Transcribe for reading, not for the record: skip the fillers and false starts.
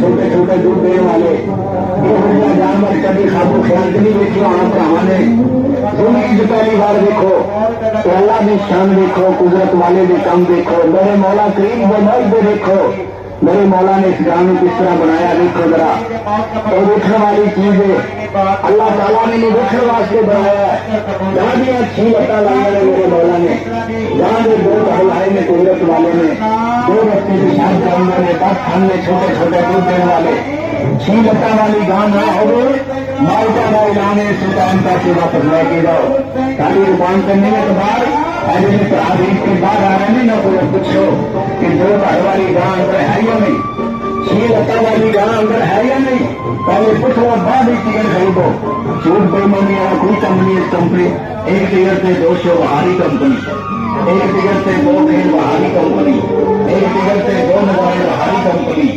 چھوٹے چھوٹے دودھ دینے والے یہ جانور کبھی خابو خیال کے نہیں دیکھے وہاں پر ہمارے زندگی سے پہلی بار دیکھو تو اللہ نے شان دیکھو، قدرت والے نے کام دیکھو، میرے مولا کریم وہ مرد دیکھو، میرے مولا نے اس گاؤں میں کس طرح بنایا دیکھو ذرا۔ اور دیکھنے والی چیز ہے اللہ تعالیٰ نے دیکھنے واسطے بنایا ہے، جہاں بھی اچھی لتا لایا ہے میرے مولا نے، جہاں بھی دو بہلائے میں قدرت والے نے دو رستے پیشاب کے اندر نے دس کھان میں چھوٹے چھوٹے دودھ دینے والے چھ لتا والی گاؤں نہ ہو مال کا بھائی لانے سے ٹائم کا کے واپس لے کے جاؤ تاکہ روپان کرنے کے بعد آدیش کے بعد آ رہے ہیں نہ کوئی پوچھو کہ دو گھر والی گاں اندر ہے یا نہیں، چھ لتا والی گاں اندر ہے یا نہیں، پہلے پوچھو بعد ہی ٹکٹ خریدو۔ جھوٹ بےمانی والا کوئی کمپنی ایک ٹکٹ سے 200 بہاری کمپنی، ایک ٹکٹ سے 2 کھیل بہاری کمپنی، ایک ٹکٹ سے 2 موبائل بہاری کمپنی۔